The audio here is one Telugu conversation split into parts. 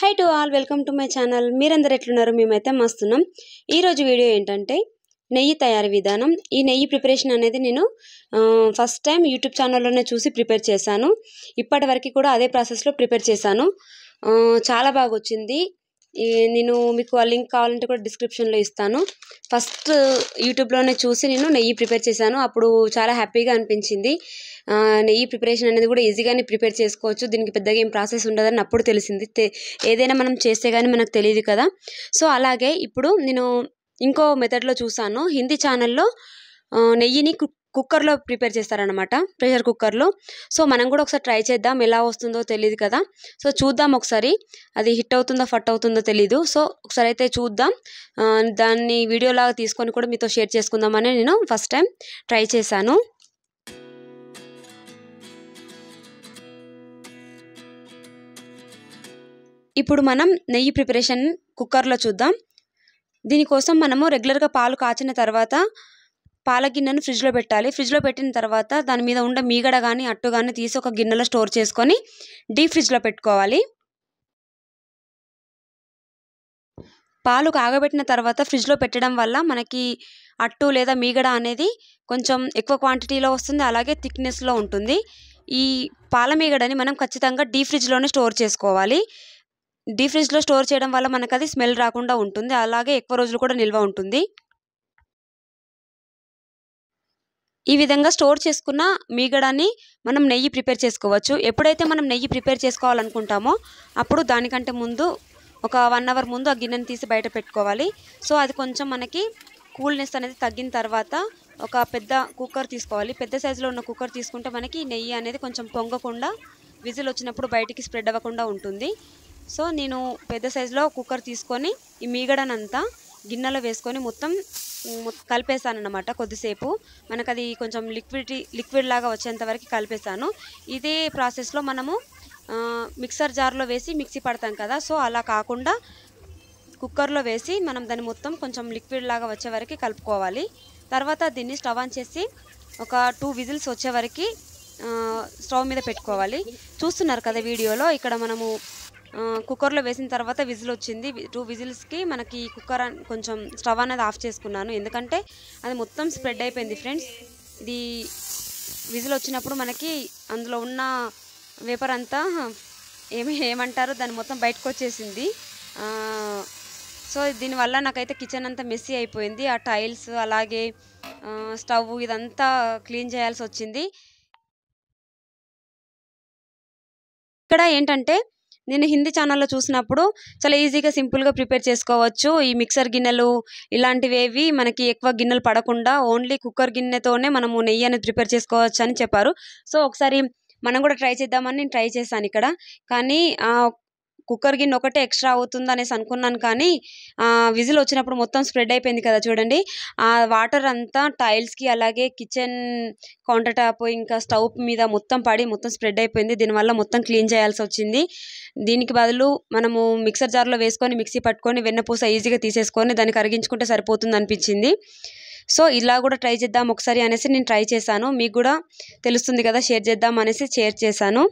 High to all, welcome to my channel. మీరందరూ ఎట్లున్నారు? మేమైతే మస్తున్నాం. ఈరోజు వీడియో ఏంటంటే నెయ్యి తయారీ విధానం. ఈ నెయ్యి ప్రిపరేషన్ అనేది నేను ఫస్ట్ టైం యూట్యూబ్ ఛానల్లోనే చూసి ప్రిపేర్ చేశాను. ఇప్పటి వరకు కూడా అదే ప్రాసెస్లో ప్రిపేర్ చేశాను. చాలా బాగా వచ్చింది. నేను మీకు ఆ లింక్ కావాలంటే కూడా డిస్క్రిప్షన్లో ఇస్తాను. ఫస్ట్ యూట్యూబ్లోనే చూసి నేను నెయ్యి ప్రిపేర్ చేశాను. అప్పుడు చాలా హ్యాపీగా అనిపించింది. నెయ్యి ప్రిపరేషన్ అనేది కూడా ఈజీగానే ప్రిపేర్ చేసుకోవచ్చు, దీనికి పెద్దగా ఏం ప్రాసెస్ ఉండదని అప్పుడు తెలిసింది. ఏదైనా మనం చేస్తే కానీ మనకు తెలియదు కదా. సో అలాగే ఇప్పుడు నేను ఇంకో మెథడ్లో చూసాను. హిందీ ఛానల్లో నెయ్యిని కుక్కర్లో ప్రిపేర్ చేస్తారనమాట, ప్రెషర్ కుక్కర్లో. సో మనం కూడా ఒకసారి ట్రై చేద్దాం, ఎలా వస్తుందో తెలియదు కదా. సో చూద్దాం ఒకసారి, అది హిట్ అవుతుందో ఫట్ అవుతుందో తెలీదు. సో ఒకసారి అయితే చూద్దాం. దాన్ని వీడియోలాగా తీసుకొని కూడా మీతో షేర్ చేసుకుందామని నేను ఫస్ట్ టైం ట్రై చేశాను. ఇప్పుడు మనం నెయ్యి ప్రిపరేషన్ కుక్కర్లో చూద్దాం. దీనికోసం మనము రెగ్యులర్గా పాలు కాచిన తర్వాత పాల గిన్నెను ఫ్రిడ్జ్లో పెట్టాలి. ఫ్రిడ్జ్లో పెట్టిన తర్వాత దాని మీద ఉండే మీగడ కానీ అట్టు కానీ తీసి ఒక గిన్నెలో స్టోర్ చేసుకొని డీప్ ఫ్రిడ్జ్లో పెట్టుకోవాలి. పాలు కాగబెట్టిన తర్వాత ఫ్రిడ్జ్లో పెట్టడం వల్ల మనకి అట్టు లేదా మీగడ అనేది కొంచెం ఎక్కువ క్వాంటిటీలో వస్తుంది, అలాగే థిక్నెస్లో ఉంటుంది. ఈ పాల మీగడని మనం ఖచ్చితంగా డీప్ ఫ్రిడ్జ్లోనే స్టోర్ చేసుకోవాలి. డీప్ ఫ్రిడ్జ్లో స్టోర్ చేయడం వల్ల మనకు అది స్మెల్ రాకుండా ఉంటుంది, అలాగే ఎక్కువ రోజులు కూడా నిల్వ ఉంటుంది. ఈ విధంగా స్టోర్ చేసుకున్న మీగడని మనం నెయ్యి ప్రిపేర్ చేసుకోవచ్చు. ఎప్పుడైతే మనం నెయ్యి ప్రిపేర్ చేసుకోవాలనుకుంటామో అప్పుడు దానికంటే ముందు ఒక 1 అవర్ ముందు ఆ గిన్నెని తీసి బయట పెట్టుకోవాలి. సో అది కొంచెం మనకి కూల్నెస్ అనేది తగ్గిన తర్వాత ఒక పెద్ద కుక్కర్ తీసుకోవాలి. పెద్ద సైజులో ఉన్న కుక్కర్ తీసుకుంటే మనకి నెయ్యి అనేది కొంచెం పొంగకుండా, విజిల్ వచ్చినప్పుడు బయటికి స్ప్రెడ్ అవ్వకుండా ఉంటుంది. సో నేను పెద్ద సైజులో కుక్కర్ తీసుకొని ఈ మీగడనంతా గిన్నెలో వేసుకొని మొత్తం కలిపేసాను అన్నమాట. కొద్దిసేపు మనకు అది కొంచెం లిక్విడ్ లాగా వచ్చేంత వరకు కలిపేసాను. ఇదే ప్రాసెస్లో మనము మిక్సర్ జార్లో వేసి మిక్సీ పడతాం కదా. సో అలా కాకుండా కుక్కర్లో వేసి మనం దాన్ని మొత్తం కొంచెం లిక్విడ్ లాగా వచ్చే వరకు కలుపుకోవాలి. తర్వాత దీన్ని స్టవ్ ఆన్ చేసి ఒక 2 విజిల్స్ వచ్చే వరకు స్టవ్ మీద పెట్టుకోవాలి. చూస్తున్నారు కదా వీడియోలో, ఇక్కడ మనము కుక్కర్లో వేసిన తర్వాత విజిల్ వచ్చింది. 2 విజిల్స్కి మనకి కుక్కర్ కొంచెం స్టవ్ అనేది ఆఫ్ చేసుకున్నాను, ఎందుకంటే అది మొత్తం స్ప్రెడ్ అయిపోయింది ఫ్రెండ్స్. ఇది విజిల్ వచ్చినప్పుడు మనకి అందులో ఉన్న వేపర్ అంతా ఏమంటారు దాన్ని మొత్తం బయటకు వచ్చేసింది. సో దీనివల్ల నాకైతే కిచెన్ అంతా మెస్సీ అయిపోయింది. ఆ టైల్స్ అలాగే స్టవ్ ఇదంతా క్లీన్ చేయాల్సి వచ్చింది. ఇక్కడ ఏంటంటే నేను హిందీ ఛానల్లో చూసినప్పుడు చాలా ఈజీగా సింపుల్గా ప్రిపేర్ చేసుకోవచ్చు. ఈ మిక్సర్ గిన్నెలు ఇలాంటివేవి మనకి ఎక్కువ గిన్నెలు పడకుండా ఓన్లీ కుక్కర్ గిన్నెతోనే మనము నెయ్యి అనేది ప్రిపేర్ చేసుకోవచ్చు అని చెప్పారు. సో ఒకసారి మనం కూడా ట్రై చేద్దామని నేను ట్రై చేశాను ఇక్కడ. కానీ కుక్కర్ గిన్నె ఒకటే ఎక్స్ట్రా అవుతుంది అనేసి అనుకున్నాను, కానీ విజిల్ వచ్చినప్పుడు మొత్తం స్ప్రెడ్ అయిపోయింది కదా చూడండి. ఆ వాటర్ అంతా టైల్స్కి అలాగే కిచెన్ కౌంటర్ టాప్ ఇంకా స్టవ్ మీద మొత్తం పడి మొత్తం స్ప్రెడ్ అయిపోయింది. దీనివల్ల మొత్తం క్లీన్ చేయాల్సి వచ్చింది. దీనికి బదులు మనము మిక్సర్ జార్లో వేసుకొని మిక్సీ పట్టుకొని వెన్నపూస ఈజీగా తీసేసుకొని దాన్ని కరిగించుకుంటే సరిపోతుంది అనిపించింది. సో ఇలా కూడా ట్రై చేద్దాం ఒకసారి అనేసి నేను ట్రై చేశాను. మీకు కూడా తెలుస్తుంది కదా, షేర్ చేద్దాం అనేసి షేర్ చేశాను.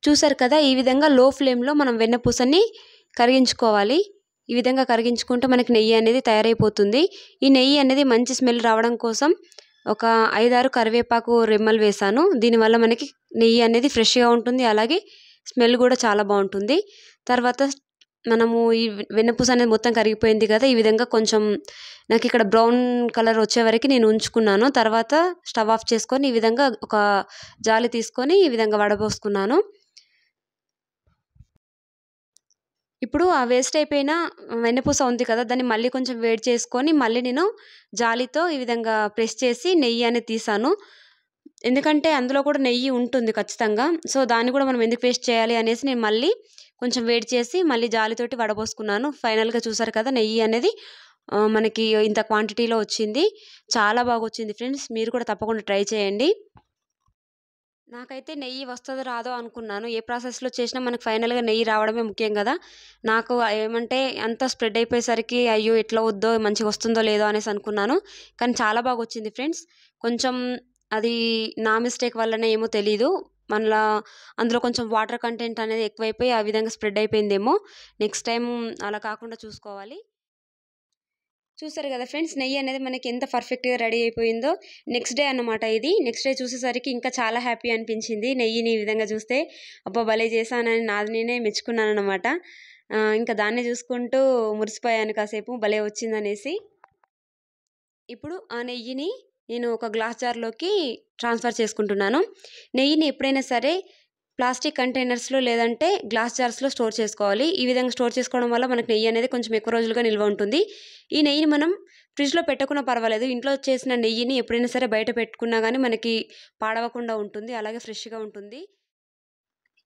చూసారు కదా, ఈ విధంగా లో ఫ్లేమ్లో మనం వెన్నపూసని కరిగించుకోవాలి. ఈ విధంగా కరిగించుకుంటే మనకి నెయ్యి అనేది తయారైపోతుంది. ఈ నెయ్యి అనేది మంచి స్మెల్ రావడం కోసం ఒక 5-6 కరివేపాకు రెమ్మలు వేసాను. దీనివల్ల మనకి నెయ్యి అనేది ఫ్రెష్గా ఉంటుంది, అలాగే స్మెల్ కూడా చాలా బాగుంటుంది. తర్వాత మనము ఈ వెన్నపూస అనేది మొత్తం కరిగిపోయింది కదా, ఈ విధంగా కొంచెం నాకు ఇక్కడ బ్రౌన్ కలర్ వచ్చే వరకు నేను ఉంచుకున్నాను. తర్వాత స్టవ్ ఆఫ్ చేసుకొని ఈ విధంగా ఒక జాలి తీసుకొని ఈ విధంగా వడబోసుకున్నాను. ఇప్పుడు ఆ వేస్ట్ అయిపోయిన వెన్నపూస ఉంది కదా! దాన్ని మళ్ళీ కొంచెం వేడి చేసుకొని, మళ్ళీ నేను జాలీతో ఈ విధంగా ప్రెస్ చేసి నెయ్యి అనేది తీసాను. ఎందుకంటే అందులో కూడా నెయ్యి ఉంటుంది ఖచ్చితంగా. సో, దాన్ని కూడా మనం ఎందుకు వేస్ట్ చేయాలి అనేసి నేను మళ్ళీ కొంచెం వేడి చేసి, మళ్ళీ జాలితోటి వడబోసుకున్నాను. ఫైనల్‌గా చూసారు కదా! నెయ్యి అనేది మనకి ఇంత క్వాంటిటీలో వచ్చింది. చాలా బాగొచ్చింది ఫ్రెండ్స్. మీరు కూడా తప్పకుండా ట్రై చేయండి. నాకైతే నెయ్యి వస్తదో రాదో అనుకున్నాను. ఏ ప్రాసెస్‌లో చేసినా మనకు ఫైనల్‌గా నెయ్యి రావడమే ముఖ్యం గదా! నాకు ఏమంటే అంతా స్ప్రెడ్ అయిపోయేసరికి అయ్యో! ఎట్లా అవుద్దో మంచిగా వస్తుందో లేదో అనేసి అనుకున్నాను. కానీ చాలా బాగొచ్చింది ఫ్రెండ్స్. కొంచెం అది నా మిస్టేక్ వల్లనే ఏమో తెలీదు. మళ్ళా అందులో కొంచెం వాటర్ కంటెంట్ అనేది ఎక్కువైపోయి ఆ విధంగా స్ప్రెడ్ అయిపోయిందేమో. నెక్స్ట్ టైమ్ అలా కాకుండా చూసుకోవాలి. చూసారు కదా ఫ్రెండ్స్, నెయ్యి అనేది మనకి ఎంత పర్ఫెక్ట్‌గా రెడీ అయిపోయిందో. నెక్స్ట్ డే అన్నమాట ఇది. నెక్స్ట్ డే చూసేసరికి ఇంకా చాలా హ్యాపీ అనిపించింది. నెయ్యిని ఈ విధంగా చూస్తే అబ్బా! భలే చేశానని నాది నేనే మెచ్చుకున్నానన్నమాట. ఇంకా దాన్నే చూసుకుంటూ మురిసిపోయాను కాసేపు భలే వచ్చిందనేసి. ఇప్పుడు ఆ నెయ్యిని నేను ఒక గ్లాస్ జార్‌లోకి ట్రాన్స్‌ఫర్ చేసుకుంటున్నాను. నెయ్యిని ఎప్పుడైనా సరే ప్లాస్టిక్ కంటైనర్స్‌లో లేదంటే గ్లాస్ జార్స్‌లో స్టోర్ చేసుకోవాలి. ఈ విధంగా స్టోర్ చేసుకోవడం వల్ల మనకు నెయ్యి అనేది కొంచెం ఎక్కువ రోజులుగా నిల్వ ఉంటుంది. ఈ నెయ్యిని మనం ఫ్రిడ్జ్‌లో పెట్టకున్నా పర్వాలేదు. ఇంట్లో చేసిన నెయ్యిని ఎప్పుడైనా సరే బయట పెట్టుకున్నా గానీ మనకి పాడవకుండా ఉంటుంది. అలాగే ఫ్రెష్‌గా ఉంటుంది.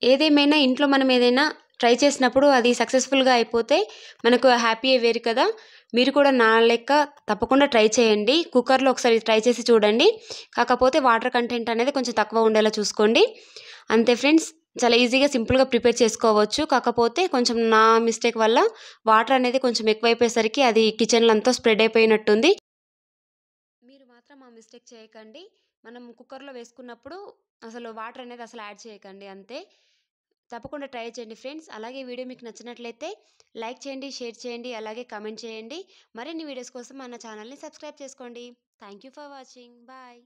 ఏదేమైనా ఇంట్లో మనం ఏదైనా ట్రై చేసినప్పుడు అది సక్సెస్‌ఫుల్‌గా అయిపోతే మనకు హ్యాపీయే వేరు కదా! మీరు కూడా నా లెక్క తప్పకుండా ట్రై చేయండి. కుక్కర్‌లో ఒకసారి ట్రై చేసి చూడండి. కాకపోతే వాటర్ కంటెంట్ అనేది కొంచెం తక్కువ ఉండేలా చూసుకోండి. అంతే ఫ్రెండ్స్. చాలా ఈజీగా సింపుల్‌గా ప్రిపేర్ చేసుకోవచ్చు. కాకపోతే కొంచెం నా మిస్టేక్ వల్ల వాటర్ అనేది కొంచెం ఎక్కువైపోయేసరికి అది కిచెన్‌లో అంతా స్ప్రెడ్ అయిపోయినట్టుంది. మీరు మాత్రం ఆ మిస్టేక్ చేయకండి. మనం కుక్కర్‌లో వేసుకున్నప్పుడు అసలు వాటర్ అనేది అసలు యాడ్ చేయకండి అంతే. తప్పకుండా ట్రై చేయండి ఫ్రెండ్స్. అలాగే వీడియో మీకు నచ్చినట్లయితే లైక్ చేయండి, షేర్ చేయండి, అలాగే కామెంట్ చేయండి. మరిన్ని వీడియోస్ కోసం మన ఛానల్‌ని సబ్స్క్రైబ్ చేసుకోండి. Thank you for watching. Bye.